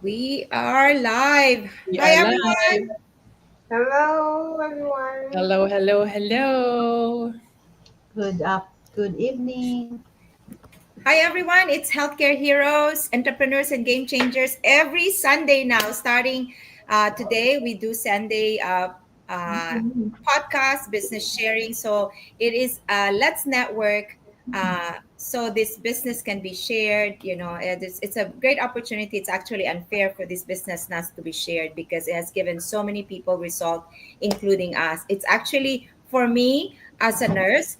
We are live. We Hi, are everyone. live. Hello, everyone. Hello, hello, hello. Good evening. Hi, everyone. It's Healthcare Heroes, Entrepreneurs, and Game Changers. Every Sunday now, starting today, we do Sunday podcast, business sharing. So it is Let's Network. So this business can be shared. It's a great opportunity. It's actually unfair for this business not to be shared because it has given so many people result, including us. It's actually for me as a nurse.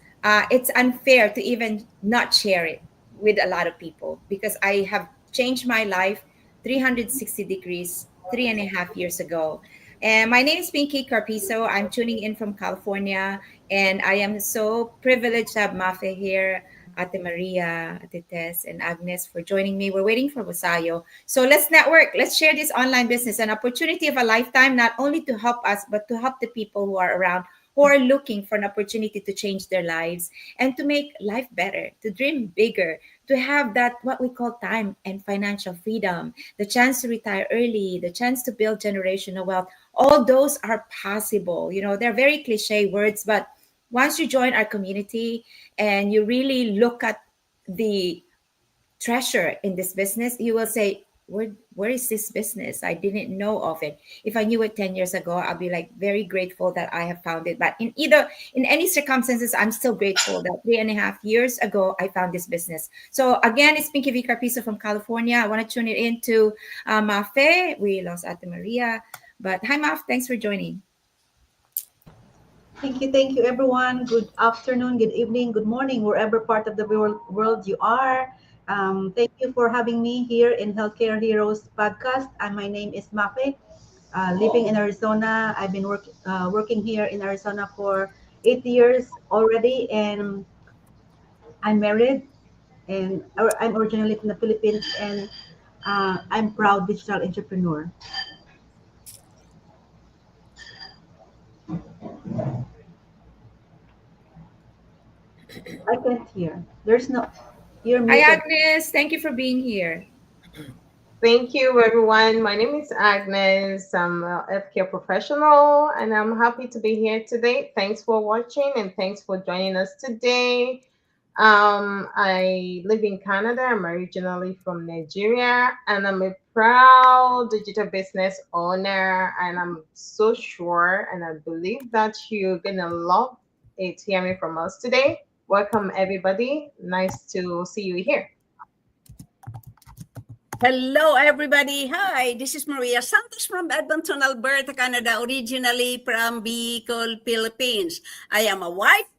It's unfair to even not share it with a lot of people because I have changed my life 360 degrees 3.5 years ago. And my name is Pinky Carpizo. I'm tuning in from California, and I am so privileged to have Mafe here, Ate Maria, Ate Tess, and Agnes for joining me. We're waiting for Wasayo. So let's network. Let's share this online business, an opportunity of a lifetime, not only to help us, but to help the people who are around, who are looking for an opportunity to change their lives and to make life better, to dream bigger, to have that what we call time and financial freedom, the chance to retire early, the chance to build generational wealth. All those are possible. They're very cliche words, but once you join our community and you really look at the treasure in this business, you will say, where is this business? I didn't know of it. If I knew it 10 years ago, I'll be like very grateful that I have found it. But in any circumstances, I'm still grateful that 3.5 years ago I found this business. So again, it's Pinky V. Carpizo from California. I want to tune it into Mafe. We lost Ate Maria. But hi, Maf. Thanks for joining. Thank you, everyone. Good afternoon, good evening, good morning, wherever part of the world you are. Thank you for having me here in Healthcare Heroes podcast. My name is Mafe, living in Arizona. I've been working here in Arizona for 8 years already, and I'm married, and I'm originally from the Philippines, and I'm proud digital entrepreneur. I can't hear. You're Hi, muted. Agnes. Thank you for being here. Thank you, everyone. My name is Agnes. I'm a healthcare professional, and I'm happy to be here today. Thanks for watching, and thanks for joining us today. I live in Canada. I'm originally from Nigeria, and I'm a proud digital business owner. And I'm so sure, and I believe that you're gonna love it hearing from us today. Welcome, everybody. Nice to see you here. Hello, everybody. Hi, this is Maria Santos from Edmonton, Alberta, Canada, originally from Bicol, Philippines. I am a wife,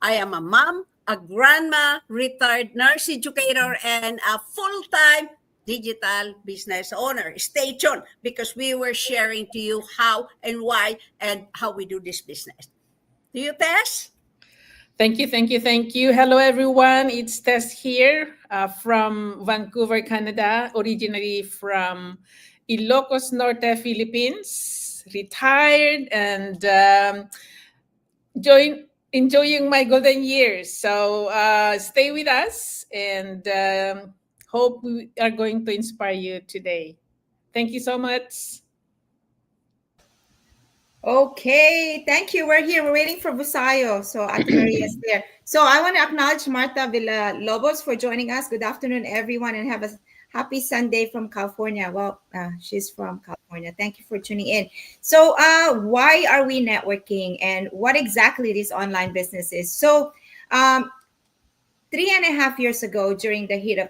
I am a mom, a grandma, retired nurse educator, and a full-time digital business owner. Stay tuned because we were sharing to you how and why and how we do this business. Do you, Tess? Thank you, thank you, thank you. Hello, everyone. It's Tess here from Vancouver, Canada, originally from Ilocos Norte, Philippines, retired and enjoying my golden years. So stay with us and hope we are going to inspire you today. Thank you so much. Okay, thank you. We're here. We're waiting for Busayo. So Ate Maria is there. So I want to acknowledge Marta Villa Lobos for joining us. Good afternoon, everyone, and have a happy Sunday from California. Well, she's from California. Thank you for tuning in. So, why are we networking, and what exactly this online business is? So, 3.5 years ago, during the heat of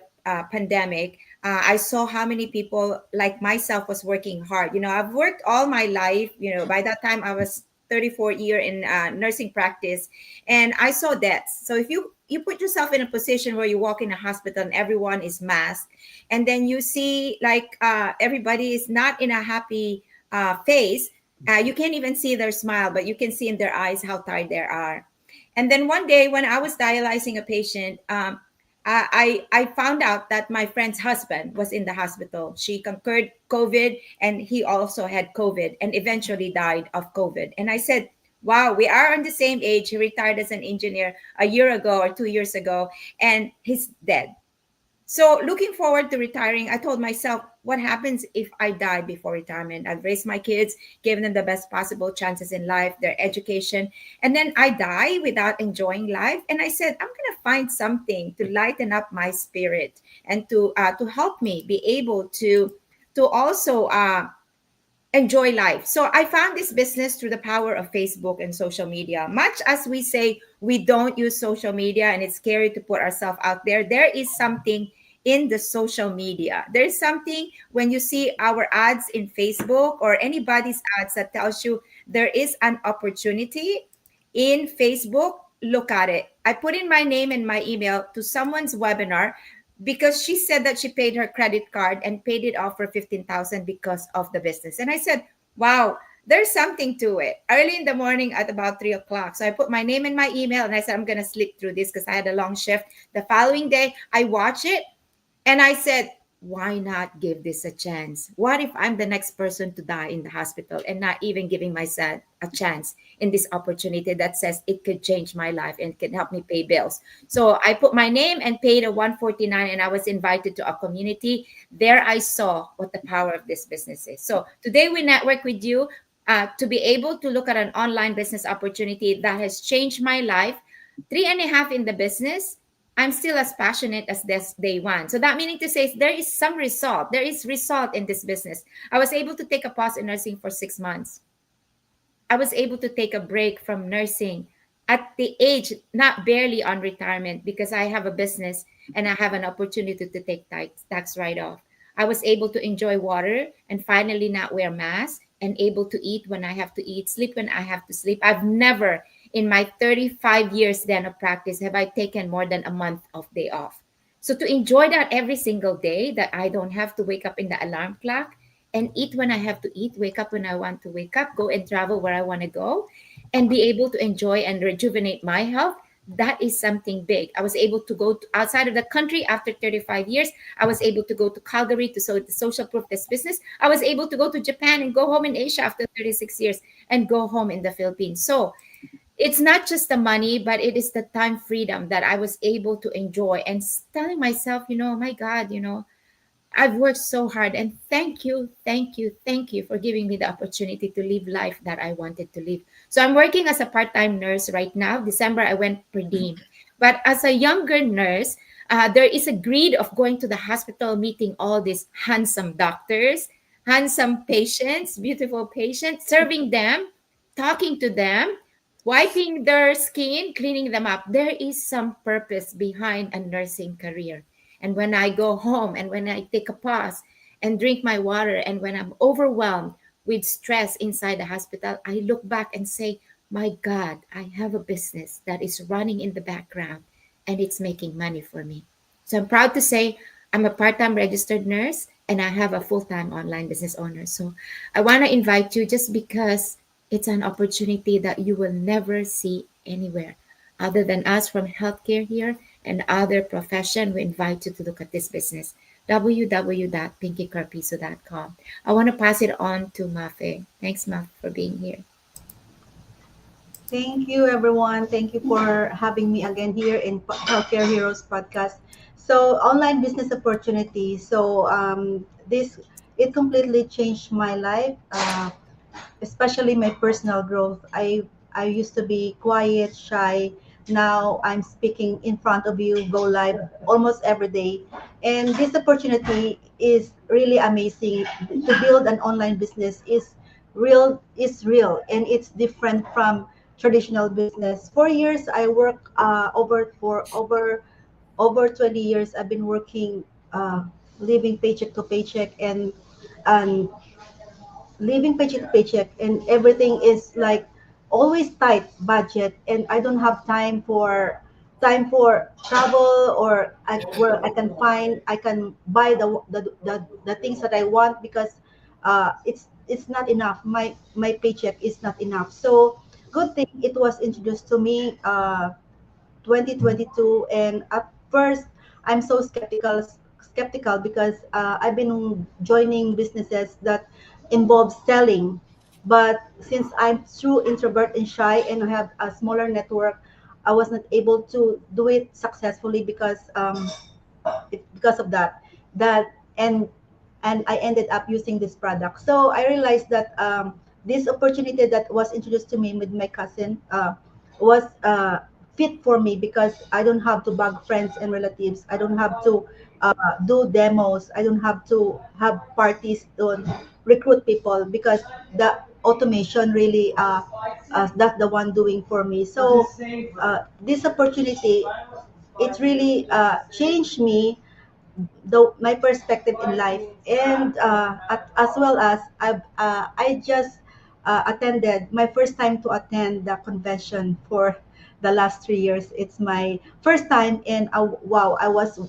pandemic, I saw how many people like myself was working hard. I've worked all my life. By that time I was 34 year in nursing practice, and I saw deaths. So if you put yourself in a position where you walk in a hospital and everyone is masked, and then you see like everybody is not in a happy face. You can't even see their smile, but you can see in their eyes how tired they are. And then one day when I was dialyzing a patient, I found out that my friend's husband was in the hospital. She conquered COVID, and he also had COVID and eventually died of COVID. And I said, wow, we are on the same age. He retired as an engineer a year ago or 2 years ago, and he's dead. So looking forward to retiring, I told myself, what happens if I die before retirement? I've raised my kids, given them the best possible chances in life, their education, and then I die without enjoying life. And I said, I'm gonna find something to lighten up my spirit and to help me be able to also enjoy life. So I found this business through the power of Facebook and social media. Much as we say we don't use social media and it's scary to put ourselves out there, there is something in the social media. There's something when you see our ads in Facebook or anybody's ads that tells you there is an opportunity in Facebook. Look at it. I put in my name and my email to someone's webinar because she said that she paid her credit card and paid it off for 15,000 because of the business. And I said, wow, there's something to it. Early in the morning at about 3 o'clock. So I put my name and my email and I said, I'm going to sleep through this because I had a long shift. The following day, I watch it and I said, why not give this a chance? What if I'm the next person to die in the hospital and not even giving myself a chance in this opportunity that says it could change my life and can help me pay bills? So I put my name and paid a 149 and I was invited to a community. There I saw what the power of this business is. So today we network with you to be able to look at an online business opportunity that has changed my life. 3.5 in the business, I'm still as passionate as this day one. So that meaning to say there is some result. There is result in this business. I was able to take a pause in nursing for 6 months. I was able to take a break from nursing at the age, not barely on retirement, because I have a business and I have an opportunity to take tax write off. I was able to enjoy water and finally not wear masks and able to eat when I have to eat, sleep when I have to sleep. I've never in my 35 years then of practice have I taken more than a month of day off. So to enjoy that every single day, that I don't have to wake up in the alarm clock and eat when I have to eat, wake up when I want to wake up, go and travel where I want to go, and be able to enjoy and rejuvenate my health. That is something big. I was able to go to outside of the country after 35 years. I was able to go to Calgary to show the social proof this business. I was able to go to Japan and go home in Asia after 36 years and go home in the Philippines. So it's not just the money, but it is the time freedom that I was able to enjoy and telling myself, my God, I've worked so hard and thank you, thank you, thank you for giving me the opportunity to live life that I wanted to live. So I'm working as a part-time nurse right now. December, I went per diem. But as a younger nurse, there is a greed of going to the hospital, meeting all these handsome doctors, handsome patients, beautiful patients, serving them, talking to them, wiping their skin, cleaning them up. There is some purpose behind a nursing career. And when I go home and when I take a pause and drink my water, and when I'm overwhelmed with stress inside the hospital, I look back and say, my God, I have a business that is running in the background and it's making money for me. So I'm proud to say I'm a part time registered nurse and I have a full time online business owner. So I want to invite you just because it's an opportunity that you will never see anywhere other than us from healthcare here and other profession. We invite you to look at this business. www.pinkycarpizo.com. I want to pass it on to Mafe. Thanks, Mafe, for being here. Thank you, everyone. Thank you for having me again here in Healthcare Heroes podcast. So, online business opportunity. So, this it completely changed my life, especially my personal growth. I used to be quiet, shy. Now I'm speaking in front of you, go live almost every day, and this opportunity is really amazing. To build an online business is real and it's different from traditional business. For years I work over 20 years. I've been working, living paycheck to paycheck, and living paycheck to paycheck, and everything is like always tight budget, and I don't have time for travel, or where I can buy the things that I want, because it's not enough. My paycheck is not enough. So good thing it was introduced to me 2022. And at first I'm so skeptical because I've been joining businesses that involve selling. But since I'm true introvert and shy and I have a smaller network, I was not able to do it successfully because because of that and I ended up using this product. So I realized that this opportunity that was introduced to me with my cousin was fit for me because I don't have to bug friends and relatives. I don't have to do demos. I don't have to have parties to recruit people because the automation really that's the one doing for me. So this opportunity, it really changed me, my perspective in life, and as well as I just attended my first time to attend the convention for the last 3 years. It's my first time, and wow, I was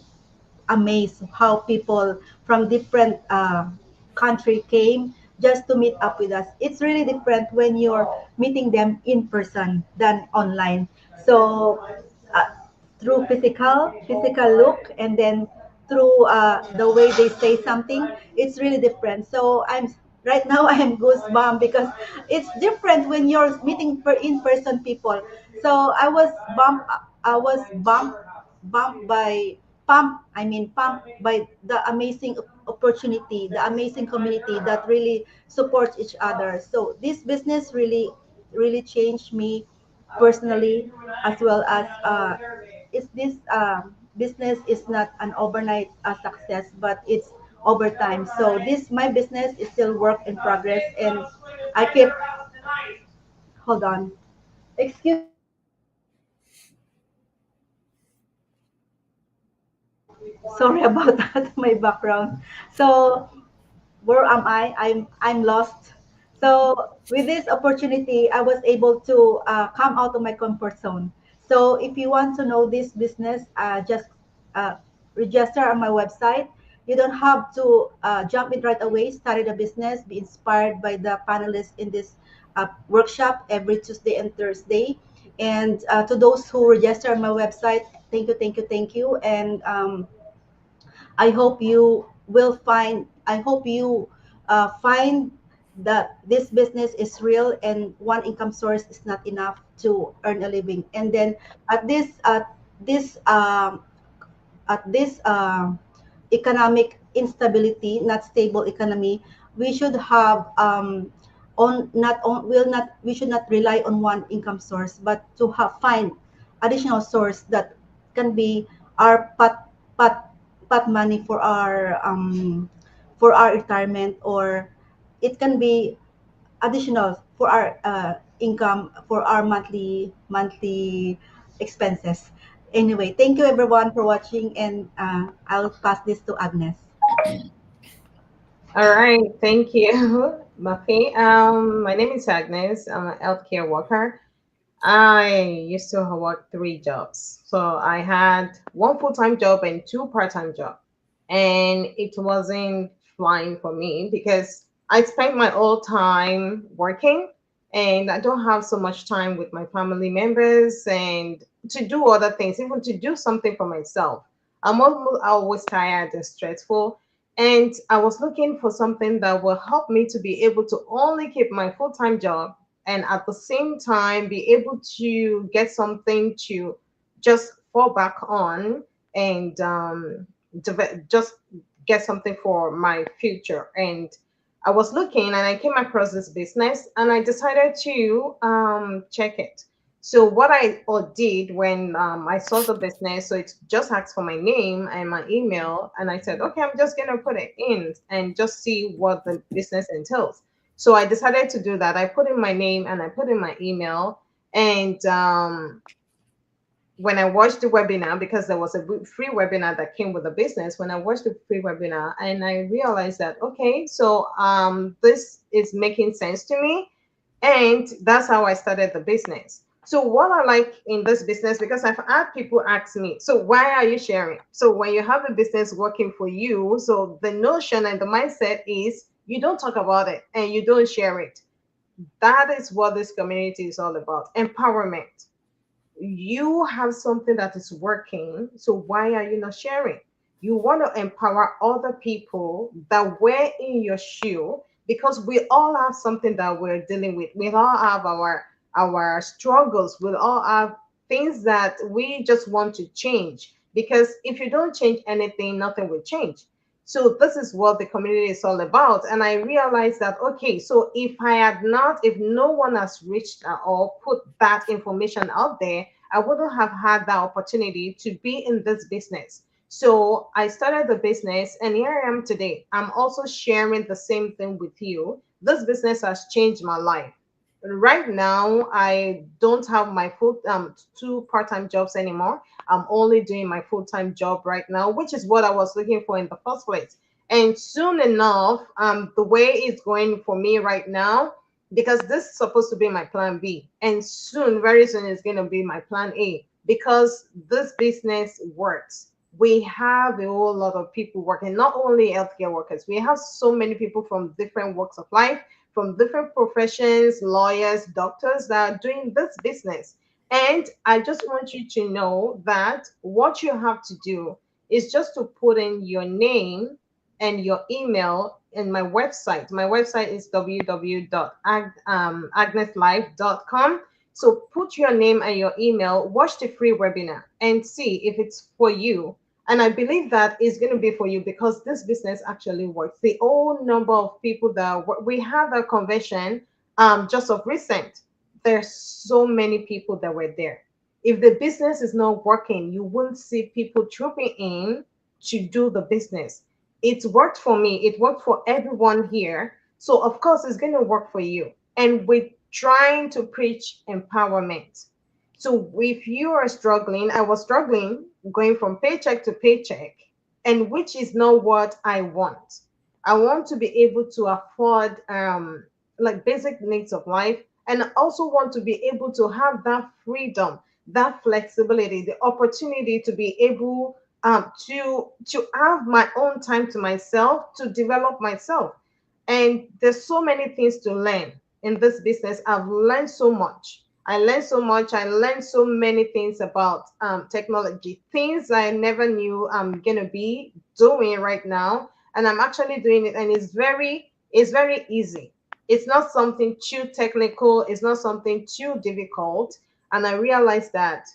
amazed how people from different country came just to meet up with us. It's really different when you're meeting them in person than online. So uh, through physical look, and then through the way they say something, it's really different. So I'm right now I am goosebump because it's different when you're meeting in person people. So I was bumped by pumped by the amazing opportunity, the amazing community that really supports each other. So this business really changed me personally, as well as is this business is not an overnight success, but it's over time. So this my business is still work in progress, and I keep hold on. Excuse me, sorry about that, my background. So where am I? I'm lost. So with this opportunity, I was able to come out of my comfort zone. So if you want to know this business, just uh, register on my website. You don't have to jump in right away. Study the business. Be inspired by the panelists in this workshop every Tuesday and Thursday. And to those who register on my website, thank you, thank you, thank you. And I hope you will find. I hope you find that this business is real and one income source is not enough to earn a living. And then at this at this economic instability, not stable economy, we should have on not on will not we should not rely on one income source, but to have find additional source that can be our pot money for our retirement, or it can be additional for our income for our monthly expenses. Anyway, thank you everyone for watching, and I'll pass this to Agnes. All right, thank you, Muffy. My name is Agnes. I'm a healthcare worker. I used to work three jobs. So I had one full-time job and two part-time jobs. And it wasn't flying for me because I spent my whole time working and I don't have so much time with my family members and to do other things, even to do something for myself. I'm always tired and stressful. And I was looking for something that will help me to be able to only keep my full-time job and at the same time be able to get something to just fall back on and just get something for my future. And I was looking and I came across this business and I decided to check it. So what I did when I saw the business, so it just asked for my name and my email, and I said, okay, I'm just gonna put it in and just see what the business entails. So I decided to do that. I put in my name and I put in my email, and when I watched the webinar, because there was a free webinar that came with the business, when I watched the free webinar and I realized that, okay, so this is making sense to me. And that's how I started the business. So what I like in this business, because I've had people ask me, so why are you sharing? So when you have a business working for you, so the notion and the mindset is you don't talk about it and you don't share it. That is what this community is all about. Empowerment. You have something that is working, so why are you not sharing? You want to empower other people that were in your shoe, because we all have something that we're dealing with. We all have our struggles. We all have things that we just want to change. because if you don't change anything, nothing will change. So this is what the community is all about. And I realized that, okay, so if no one has reached or put that information out there, I wouldn't have had that opportunity to be in this business. So I started the business, and here I am today. I'm also sharing the same thing with you. This business has changed my life. Right now, I don't have my full two part-time jobs anymore. I'm only doing my full-time job right now, which is what I was looking for in the first place. And soon enough, the way it's going for me right now, because this is supposed to be my plan B, and soon, very soon, it's going to be my plan A, because this business works. We have a whole lot of people working, not only healthcare workers, we have so many people from different walks of life, from different professions, lawyers, doctors that are doing this business. And I just want you to know that what you have to do is just to put in your name and your email in my website. My website is www.agneslive.com. So put your name and your email, watch the free webinar, and see if it's for you. And I believe that is going to be for you, because this business actually works. The whole number of people that we have a convention just of recent, there's so many people that were there. If the business is not working, you won't see people trooping in to do the business. It worked for me, it worked for everyone here. So, of course, it's going to work for you. And we're trying to preach empowerment. So, if you are struggling, I was struggling going from paycheck to paycheck, and which is not what I want. I want to be able to afford like basic needs of life, and I also want to be able to have that freedom, that flexibility, the opportunity to be able to have my own time to myself, to develop myself. And there's so many things to learn in this business. I've learned so much. I learned so much. I learned so many things about technology, things I never knew I'm gonna be doing right now, and I'm actually doing it. And it's very easy. It's not something too technical. It's not something too difficult. And I realized that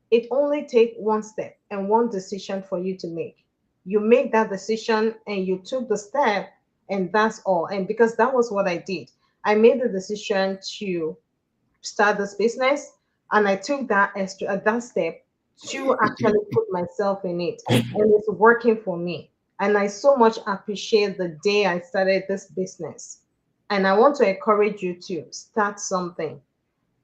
it only takes one step and one decision for you to make. You make that decision and you took the step, and that's all. And because that was what I did, I made the decision to start this business, and I took that step to actually put myself in it, and it's working for me. And I so much appreciate the day I started this business. And I want to encourage you to start something.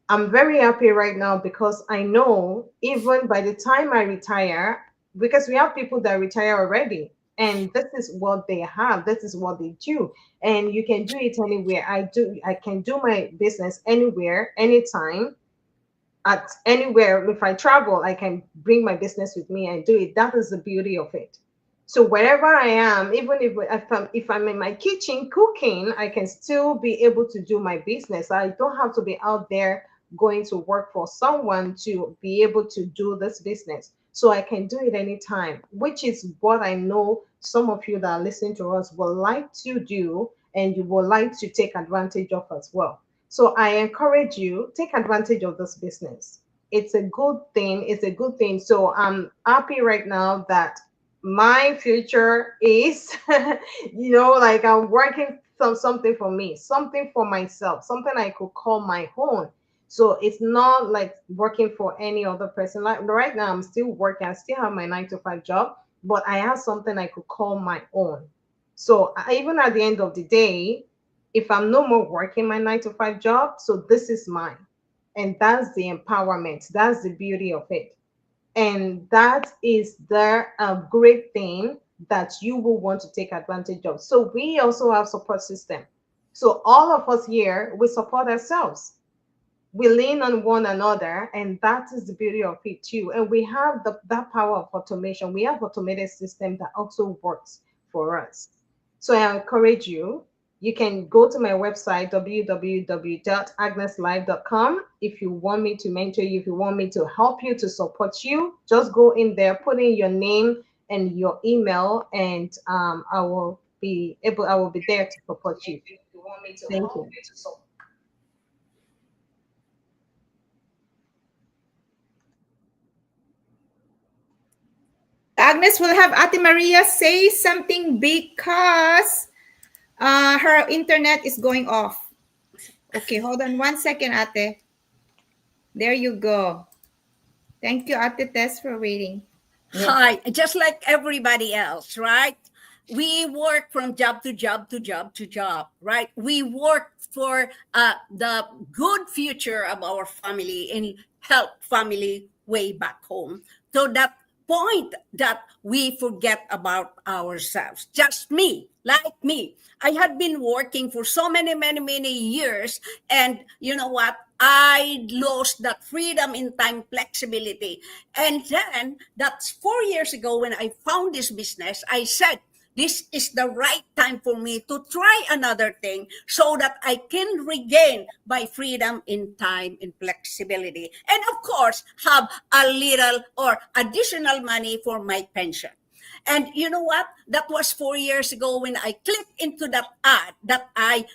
I'm very happy right now, because I know even by the time I retire, because we have people that retire already, and this is what they have, this is what they do, and you can do it anywhere. I can do my business anywhere, anytime, at anywhere. If I travel, I can bring my business with me and do it. That is the beauty of it. So wherever I am, even if I'm in my kitchen cooking, I can still be able to do my business. I don't have to be out there going to work for someone to be able to do this business. So I can do it anytime, which is what I know some of you that are listening to us will like to do, and you will like to take advantage of as well. So I encourage you, take advantage of this business. It's a good thing. It's a good thing. So I'm happy right now that my future is, like I'm working something for me, something for myself, something I could call my own. So it's not like working for any other person. Like right now, I'm still working. I still have my 9 to 5 job, but I have something I could call my own. So even at the end of the day, if I'm no more working my 9 to 5 job, so this is mine. And that's the empowerment. That's the beauty of it. And that is the great thing that you will want to take advantage of. So we also have support system. So all of us here, we support ourselves. We lean on one another, and that is the beauty of it too. And we have that power of automation. We have automated system that also works for us. So I encourage you, you can go to my website www.agneslive.com. If you want me to mentor you, if you want me to help you, to support you, just go in there, put in your name and your email, and I will be there to support you. Thank you. Agnes will have Ate Maria say something because her internet is going off. Okay, hold on 1 second, Ate. There you go. Thank you, Ate Tess, for waiting. Yeah. Hi, just like everybody else, right? We work from job to job to job to job, right? We work for the good future of our family and help family way back home. To that point that we forget about ourselves. Just me, like me. I had been working for so many years, and you know what? I lost that freedom in time flexibility. And then that's 4 years ago when I found this business, I said, this is the right time for me to try another thing so that I can regain my freedom in time and flexibility. And of course, have a little or additional money for my pension. And you know what? That was 4 years ago when I clicked into that ad that I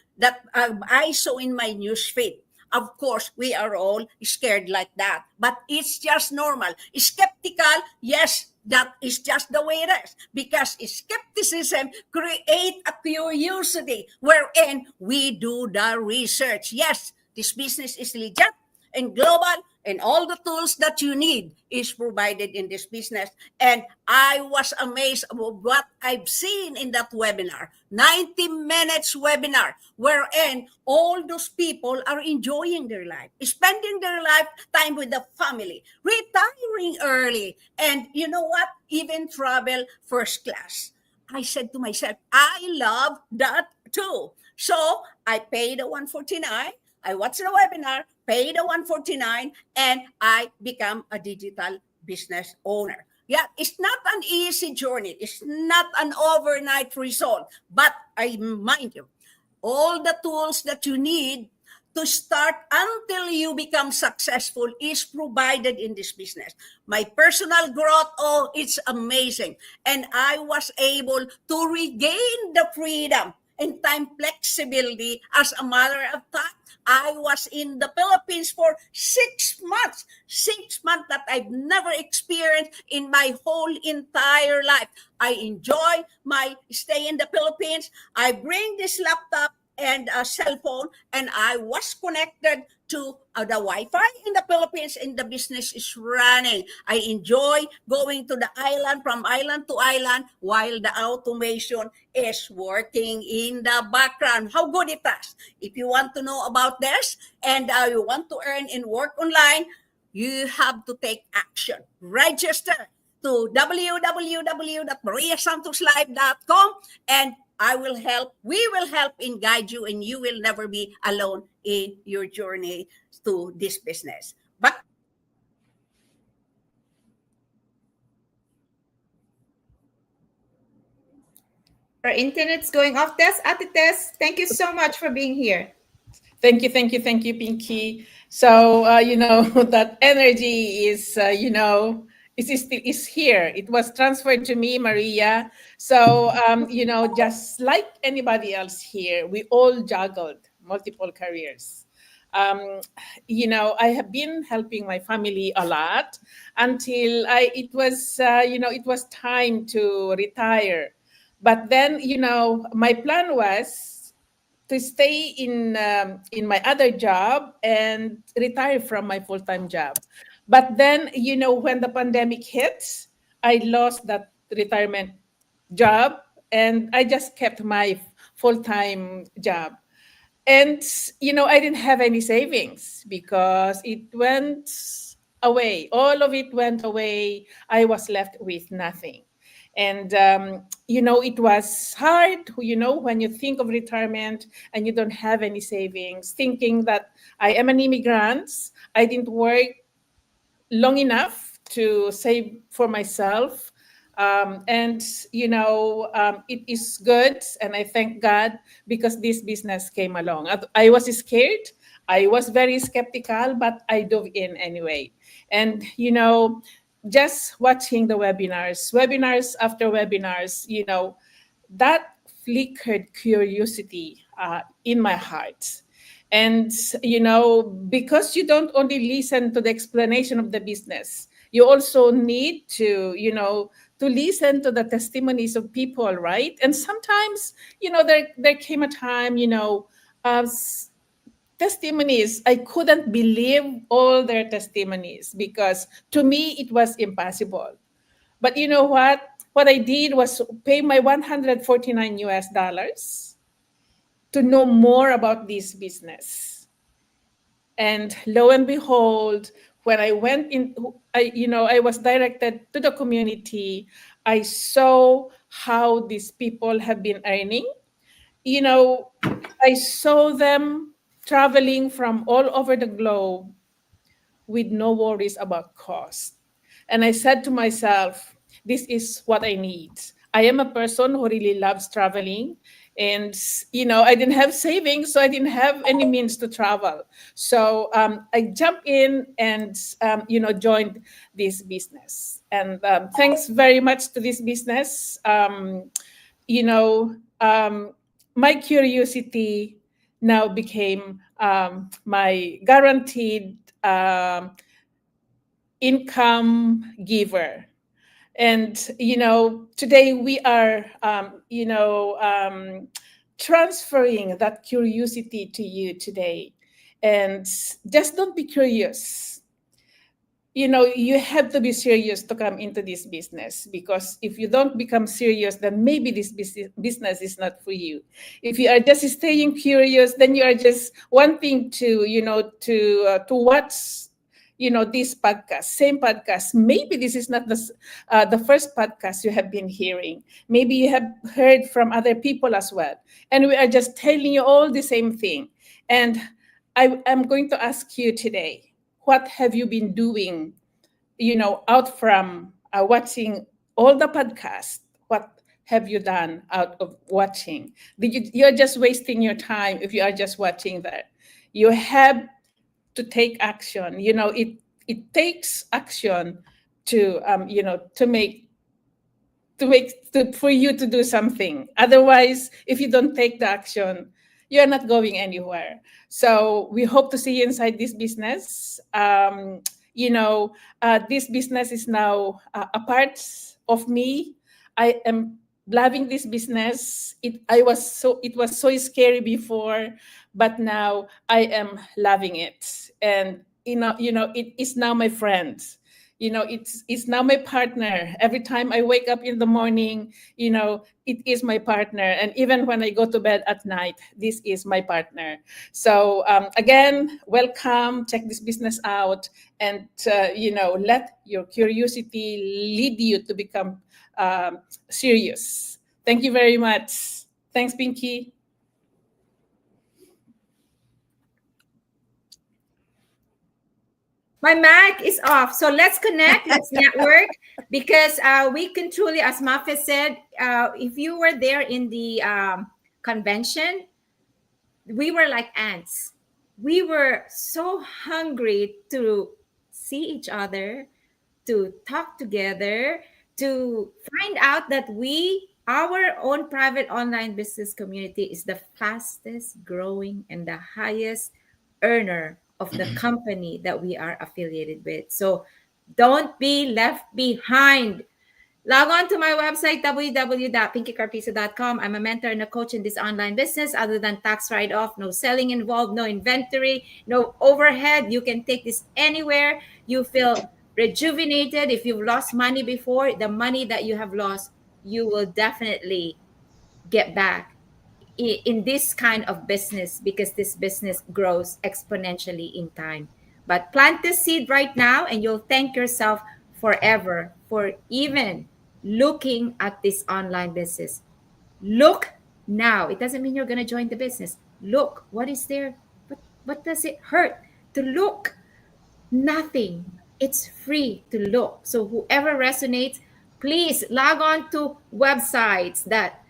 saw in my news feed. Of course, we are all scared like that, but it's just normal. Skeptical, yes, that is just the way it is. Because skepticism create a curiosity wherein we do the research. Yes, this business is legit and global, and all the tools that you need is provided in this business. And I was amazed about what I've seen in that webinar, 90 minutes webinar, wherein all those people are enjoying their life, spending their lifetime with the family, retiring early, and you know what, even travel first class. I said to myself, I love that too. So I paid the 149. I watched the webinar, paid the 149, and I become a digital business owner. Yeah, it's not an easy journey. It's not an overnight result. But I remind you, all the tools that you need to start until you become successful is provided in this business. My personal growth, oh, it's amazing. And I was able to regain the freedom and time flexibility. As a matter of fact, I was in the Philippines for 6 months. 6 months that I've never experienced in my whole entire life. I enjoy my stay in the Philippines. I bring this laptop and a cell phone, and I was connected to the Wi-Fi in the Philippines, and the business is running. I enjoy going to the island, from island to island, while the automation is working in the background. How good it is! If you want to know about this and you want to earn and work online, you have to take action. Register to www.mariasantoslive.com, and we will help and guide you, and you will never be alone in your journey to this business. But Our internet's going off. Tess, Ate Tess, thank you so much for being here. Thank you, Pinky. So that energy is is here. It was transferred to me, Maria. So just like anybody else here, we all juggled multiple careers. I have been helping my family a lot until it was time to retire. But then my plan was to stay in my other job and retire from my full-time job. But then, when the pandemic hit, I lost that retirement job and I just kept my full-time job. And I didn't have any savings because it went away. All of it went away. I was left with nothing. And it was hard, when you think of retirement and you don't have any savings, thinking that I am an immigrant. I didn't work long enough to save for myself. And it is good, and I thank God because this business came along. I was scared, I was very skeptical, but I dove in anyway. And just watching the webinars after webinars, that flickered curiosity in my heart. And because you don't only listen to the explanation of the business, you also need to to listen to the testimonies of people, right? And sometimes, there came a time, testimonies, I couldn't believe all their testimonies because to me it was impossible. But you know what? What I did was pay my 149 US dollars to know more about this business. And lo and behold, when I went in, I was directed to the community. I saw how these people have been earning. You know, I saw them traveling from all over the globe with no worries about cost. And I said to myself, this is what I need. I am a person who really loves traveling. And, I didn't have savings, so I didn't have any means to travel. So I jumped in and, joined this business. And thanks very much to this business. You know, my curiosity now became my guaranteed income giver. And, today we are, transferring that curiosity to you today. And just don't be curious. You have to be serious to come into this business, because if you don't become serious, then maybe this business is not for you. If you are just staying curious, then you are just wanting to watch this podcast, same podcast. Maybe this is not the first podcast you have been hearing. Maybe you have heard from other people as well, and we are just telling you all the same thing. And I'm going to ask you today, what have you been doing, out from watching all the podcasts? What have you done out of watching? You're just wasting your time if you are just watching that. You have to take action. It takes action to for you to do something. Otherwise, if you don't take the action, you're not going anywhere. So we hope to see you inside this business. This business is now a part of me. I am loving this business. It was so scary before, but now I am loving it. And it is now my friend. It's now my partner. Every time I wake up in the morning, it is my partner. And even when I go to bed at night, this is my partner. So again, welcome. Check this business out, and let your curiosity lead you to become serious. Thank you very much. Thanks, Pinky. My mic is off. So let's connect, let's network, because we can truly, as Mafe said, if you were there in the convention, we were like ants. We were so hungry to see each other, to talk together, to find out that our own private online business community is the fastest growing and the highest earner of the company that we are affiliated with. So don't be left behind. Log on to my website, www.pinkycarpisa.com. I'm a mentor and a coach in this online business. Other than tax write-off, no selling involved, no inventory, no overhead. You can take this anywhere. You feel rejuvenated. If you've lost money before, the money that you have lost, you will definitely get back in this kind of business, because this business grows exponentially in time. But plant the seed right now, and you'll thank yourself forever for even looking at this online business. Look now. It doesn't mean you're going to join the business. Look, what is there? What does it hurt to look? Nothing. It's free to look. So whoever resonates, please log on to websites that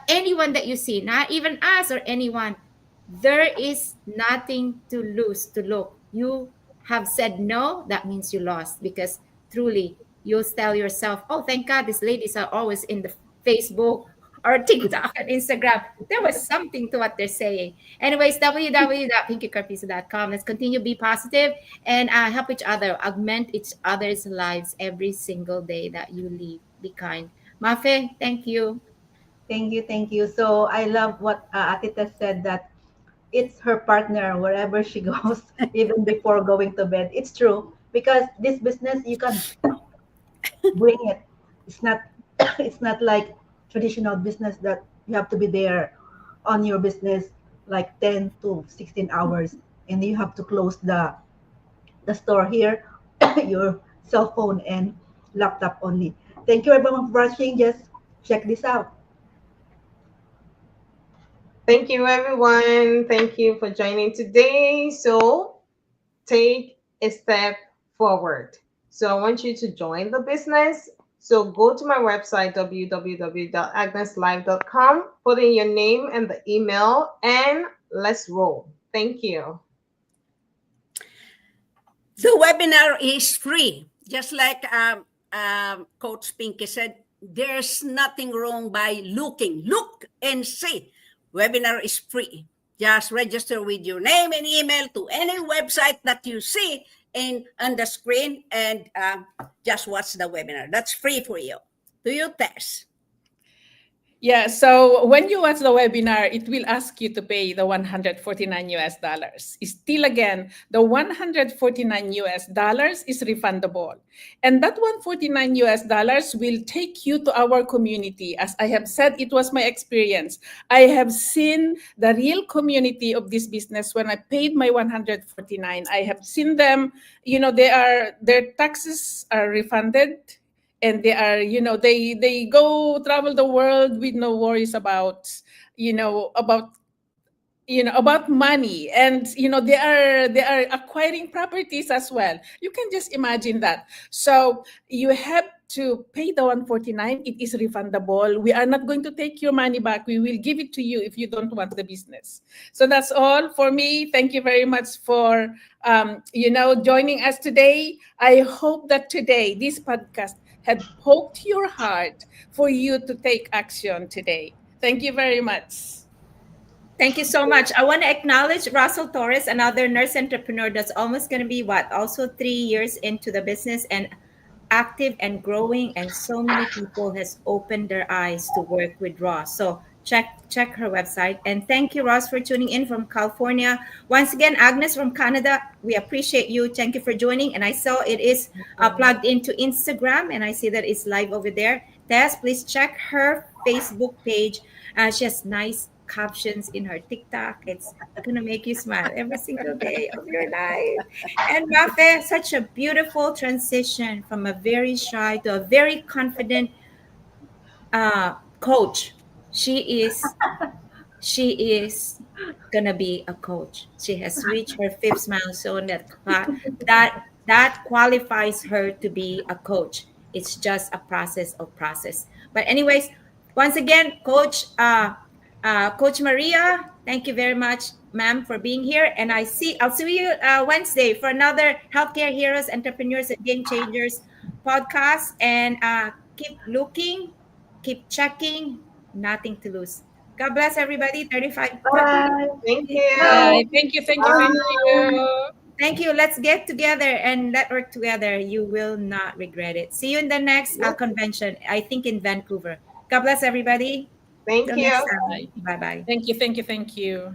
anyone that you see, not even us or anyone, there is nothing to lose to look. You have said no, that means you lost, because truly you'll tell yourself, oh, thank God these ladies are always in the Facebook or TikTok and Instagram, there was something to what they're saying. Anyways, www.pinkycarpisa.com. Let's continue be positive and help each other, augment each other's lives every single day that you live. Be kind. Mafe, thank you. Thank you, thank you. So I love what Atita said, that it's her partner wherever she goes, even before going to bed. It's true because this business you can bring it. It's not it's not like traditional business that you have to be there on your business like 10 to 16 hours, and you have to close the store here, your cell phone and laptop only. Thank you everyone for watching. Just check this out. Thank you, everyone. Thank you for joining today. So take a step forward. So I want you to join the business. So go to my website, www.agneslive.com, put in your name and the email, and let's roll. Thank you. The webinar is free. Just like Coach Pinky said, there's nothing wrong by looking. Look and see. Webinar is free. Just register with your name and email to any website that you see in on the screen, and just watch the webinar. That's free for you. Do you, Tess? Yeah, so when you watch the webinar, it will ask you to pay the 149 US dollars. Still again, the 149 US dollars is refundable. And that 149 US dollars will take you to our community. As I have said, it was my experience. I have seen the real community of this business when I paid my 149. I have seen them, their taxes are refunded, and they are, they go travel the world with no worries about, you know about about money, and they are acquiring properties as well. You can just imagine that. So you have to pay the 149. It is refundable. We are not going to take your money back. We will give it to you if you don't want the business. So that's all for me. Thank you very much for joining us today. I hope that today this podcast had poked your heart for you to take action today. Thank you very much. Thank you so much. I want to acknowledge Russell Torres, another nurse entrepreneur that's almost going to be also 3 years into the business and active and growing. And so many people has opened their eyes to work with Ross. So check her website. And thank you, Ross, for tuning in from California. Once again, Agnes from Canada, we appreciate you. Thank you for joining. And I saw it is plugged into Instagram, and I see that it's live over there. Tess, please check her Facebook page. She has nice captions in her TikTok. It's gonna make you smile every single day of your life. And Mafe, such a beautiful transition from a very shy to a very confident coach. She is she is gonna be a coach. She has reached her fifth milestone that qualifies her to be a coach. It's just a process. But anyways, once again, Coach Maria, thank you very much, ma'am, for being here. And I'll see you Wednesday for another Healthcare Heroes, Entrepreneurs, and Game Changers podcast. And keep looking, keep checking, nothing to lose. God bless everybody. 35. Bye. Thank Bye. you. Thank you. Thank you. Bye. Thank you. Thank you. Let's get together and let's work together. You will not regret it. See you in the next convention, I think in Vancouver. God bless everybody. Thank Till you. next time. Bye. Bye bye. Thank you. Thank you. Thank you.